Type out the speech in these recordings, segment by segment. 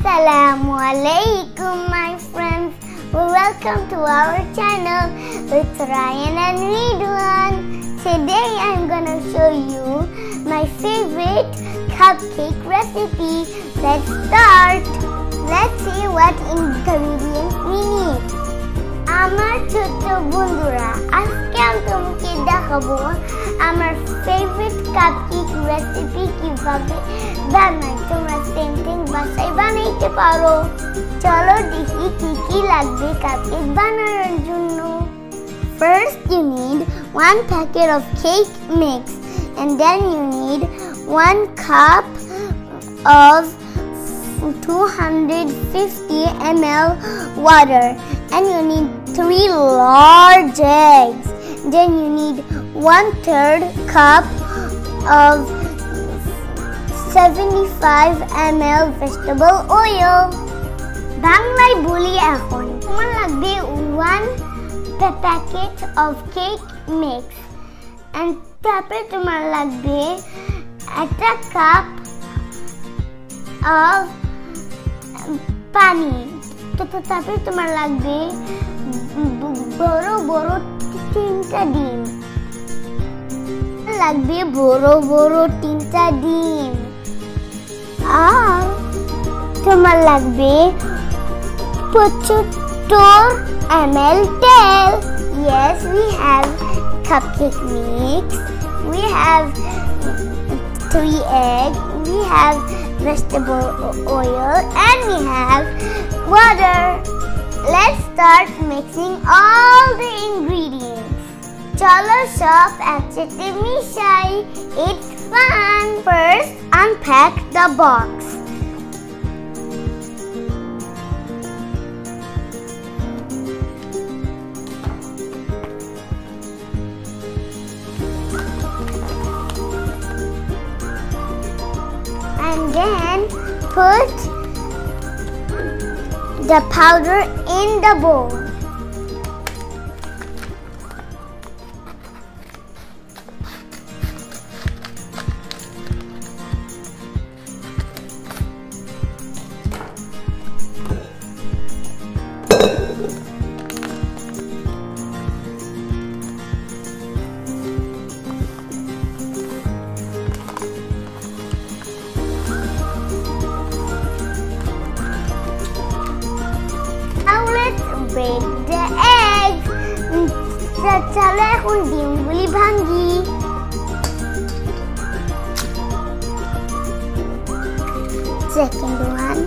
Assalamualaikum my friends. Welcome to our channel with Ryan and Ridwan. Today I'm gonna show you my favorite cupcake recipe. Let's start. Let's see what ingredients we need. আমার ছোট বন্ধুরা, আজকে আমি তোমাকে দেখাবো আমার favourite cupcake recipe কিভাবে বানাই। তোমরা সেম থিং বাসায় বানাইতে পারো। চলো দেখি কি কি লাগবে কাপকেক বানানোর জন্য। First you need 1 packet of cake mix, and then you need 1 cup of 250 ml water, and you need 3 large eggs. Then you need 1/3 cup of 75 ml vegetable oil. বাংলায় বলি এখন তোমার লাগবে 1 packet of cake mix, and তারপরে তোমার লাগবে 1 cup of পানি। তো তারপরে তোমার লাগবে বড় বড় 3টা ডিম। লাগবে বড় বড় 3টা ডিম। আর তোমার লাগবে 75 ml তেল। Yes, we have cupcake mix, we have 3 eggs, we have vegetable oil, and we have water. Let's start mixing all the ingredients. Chalo sab eksathte mishai. It's fun. First, unpack the box. And then put the powder in the bowl. Break the eggs. চলো এখন ডিমগুলি ভাঙি। Second one.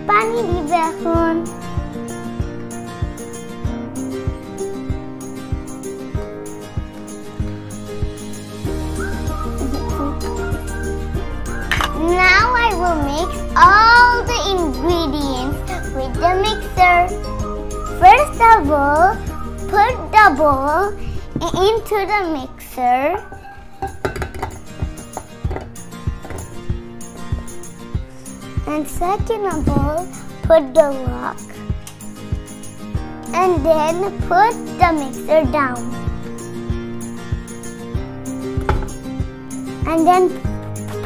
পানি দিবে এখন। Now I will mix all the ingredients with the mixer. First I will put the bowl into the mixer. And second I will put the rock. And then put the mixer down. And then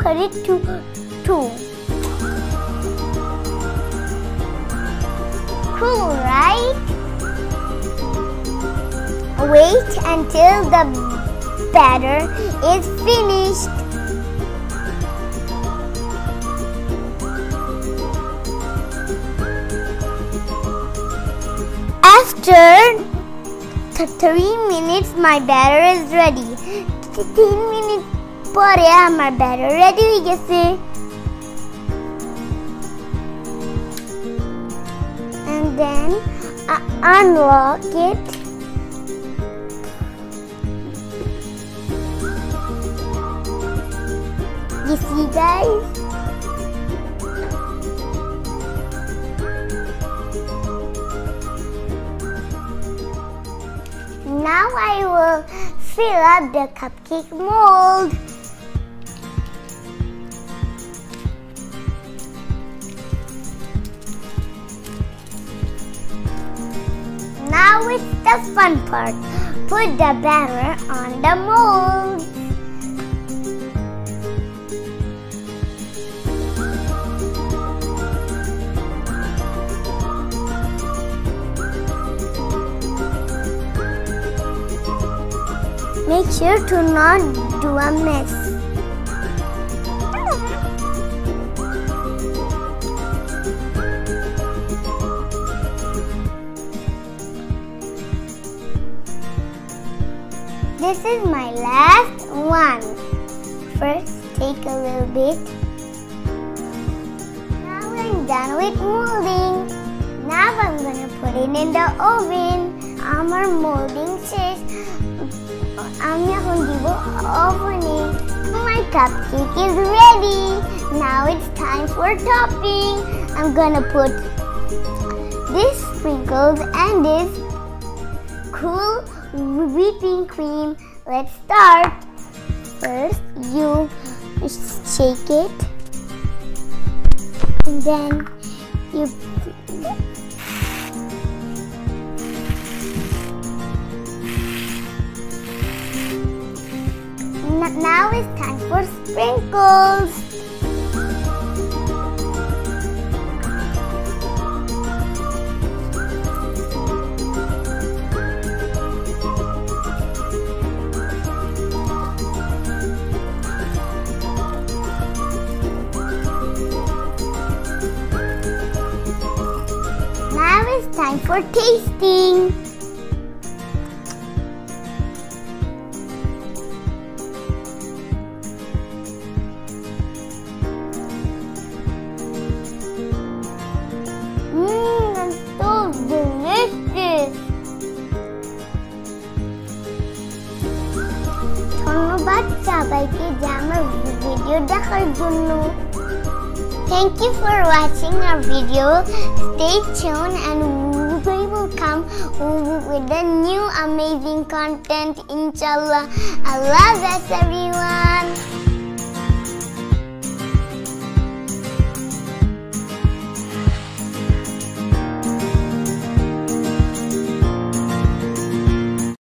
put it to 2. Cool, right? Wait until the batter is finished. After 3 minutes my batter is ready. 3 minutes পরে আমার batter ready হয়ে গেছে। And then unlock it. You see guys? Now I will fill up the cupcake mold. Now it's the fun part. Put the batter on the mold. Make sure to not do a mess. This is my last one. First, take a little bit. Now I'm done with molding. Now I'm gonna put it in the oven. Our molding says I'm gonna give oven. My cupcake is ready. Now it's time for topping. I'm gonna put this sprinkles and this cool whipping cream. Let's start. First, you shake it, and then you now it's time for sprinkles. Now it's time for tasting. That's so delicious. ধন্যবাদ সবাইকে যে আমার video দেখার জন্য। Thank you for watching our video. Stay tuned and we will come with the new amazing content, inshallah. Allah bless everyone.